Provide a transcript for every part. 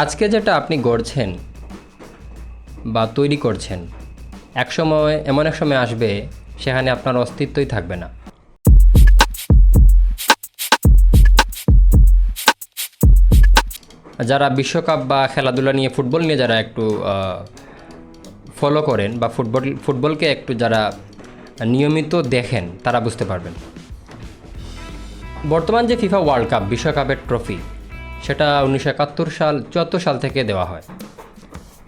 আজকে যেটা আপনি গড়ছেন বা তৈরি করছেন, একসময় এমন এক সময় আসবে সেখানে আপনার অস্তিত্বই থাকবে না। যারা বিশ্বকাপ বা খেলাধুলা নিয়ে, ফুটবল নিয়ে যারা একটু ফলো করেন বা ফুটবলকে একটু যারা নিয়মিত দেখেন, তারা বুঝতে পারবেন। বর্তমান যে ফিফা ওয়ার্ল্ড কাপ, বিশ্বকাপের ট্রফি, সেটা 1974 সাল থেকে দেওয়া হয়।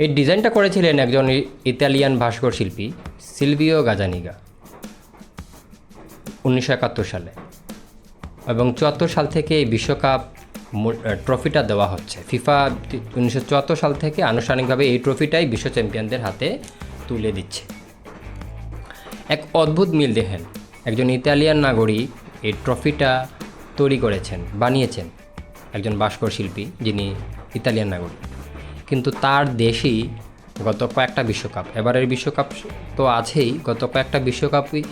এই ডিজাইনটা করেছিলেন একজন ইতালিয়ান ভাস্কর শিল্পী সিলভিও গাজানিগা 1971 সালে, এবং 74 সাল থেকে এই বিশ্বকাপ ট্রফিটা দেওয়া হচ্ছে। ফিফা 1974 সাল থেকে আনুষ্ঠানিকভাবে এই ট্রফিটাই বিশ্ব চ্যাম্পিয়নদের হাতে তুলে দিচ্ছে। এক অদ্ভুত মিল দেখেন, একজন ইতালিয়ান নাগরিক এই ট্রফিটা তৈরি করেছেন, বানিয়েছেন, একজন ভাস্কর শিল্পী যিনি ইতালিয়ান নাগরিক, কিন্তু তার দেশই গত কয়েকটা বিশ্বকাপ, এবারের বিশ্বকাপ তো আছেই, গত কয়েকটা বিশ্বকাপই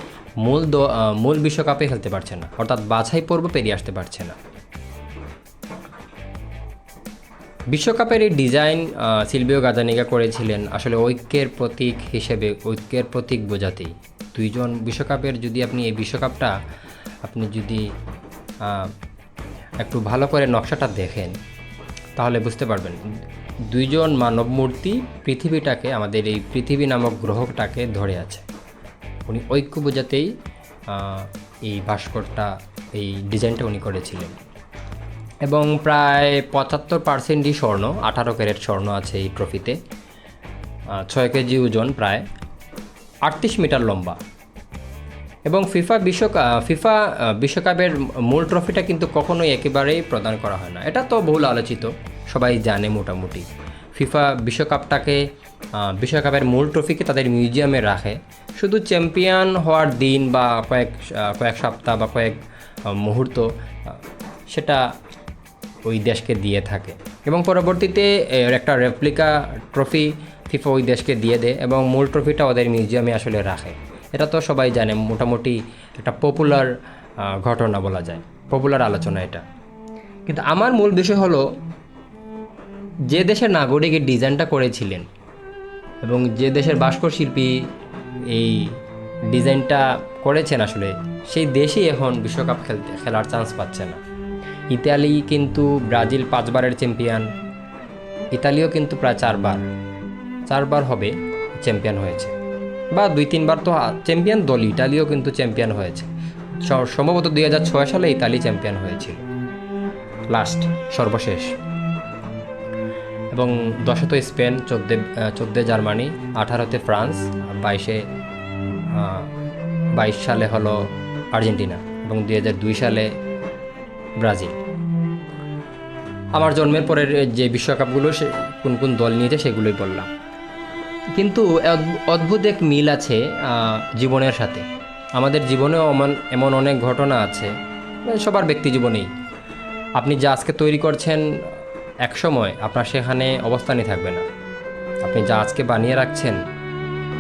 মূল বিশ্বকাপে খেলতে পারছে না, অর্থাৎ বাছাই পর্ব পেরিয়ে আসতে পারছে না। বিশ্বকাপের এই ডিজাইন সিলভিও গাজানিগা করেছিলেন আসলে ঐক্যের প্রতীক হিসেবে, ঐক্যের প্রতীক বোঝাতেই। দুইজন বিশ্বকাপের, যদি আপনি এই বিশ্বকাপটা আপনি যদি একটু ভালো করে নকশাটা দেখেন, তাহলে বুঝতে পারবেন দুইজন মানব মূর্তি পৃথিবীটাকে, আমাদের এই পৃথিবী নামক গ্রহটাকে ধরে আছে। উনি ঐক্য বোঝাতেই এই ভাস্করটা, এই ডিজাইনটা উনি করেছিলেন। এবং প্রায় 75%ই স্বর্ণ, 18 ক্যারেট স্বর্ণ আছে এই ট্রফিতে। 6 কেজি ওজন, প্রায় 38 মিটার লম্বা। এবং ফিফা বিশ্বকাপের মূল ট্রফিটা কিন্তু কখনোই একেবারেই প্রদান করা হয় না। এটা তো বহুল আলোচিত, সবাই জানে মোটামুটি। ফিফা বিশ্বকাপের মূল ট্রফিকে তাদের মিউজিয়ামে রাখে, শুধু চ্যাম্পিয়ন হওয়ার দিন বা কয়েক সপ্তাহ বা কয়েক মুহূর্ত সেটা ওই দেশকে দিয়ে থাকে, এবং পরবর্তীতে একটা রেপ্লিকা ট্রফি ফিফা ওই দেশকে দিয়ে দেয় এবং মূল ট্রফিটা ওদের মিউজিয়ামে আসলে রাখে। এটা তো সবাই জানে, মোটামুটি একটা পপুলার ঘটনা বলা যায়, পপুলার আলোচনা এটা। কিন্তু আমার মূল বিষয় হলো, যে দেশের নাগরিক এই ডিজাইনটা করেছিলেন এবং যে দেশের ভাস্কর শিল্পী এই ডিজাইনটা করেছেন, আসলে সেই দেশই এখন বিশ্বকাপ খেলার চান্স পাচ্ছে না। ইতালি কিন্তু, ব্রাজিল 5 বারের চ্যাম্পিয়ন, ইতালিও কিন্তু প্রায় 4 বার হবে চ্যাম্পিয়ন হয়েছে, বা 2-3 বার তো চ্যাম্পিয়ন দল, ইতালিও কিন্তু চ্যাম্পিয়ন হয়েছে। সম্ভবত 2006 সালে ইতালি চ্যাম্পিয়ন হয়েছিল সর্বশেষ। এবং 10তে স্পেন, 14 জার্মানি, 18তে ফ্রান্স, 22 সালে হলো আর্জেন্টিনা, এবং 2002 সালে ব্রাজিল। আমার জন্মের পরের যে বিশ্বকাপগুলো কোন কোন দল নিয়েছে সেগুলোই বললাম। কিন্তু অদ্ভুত এক মিল আছে জীবনের সাথে। আমাদের জীবনেও এমন অনেক ঘটনা আছে, সবার ব্যক্তি জীবনেই। আপনি যা আজকে তৈরি করছেন, এক সময় আপনার সেখানে অবস্থানই থাকবে না। আপনি যা আজকে বানিয়ে রাখছেন,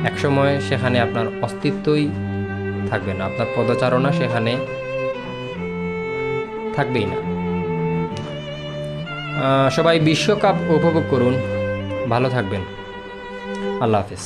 এক সময় সেখানে আপনার অস্তিত্বই থাকবে না, আপনার পদচারণা সেখানে থাকবেই না। সবাই বিশ্বকাপ উপভোগ করুন, ভালো থাকবেন। আল্লাহ হাফেজ।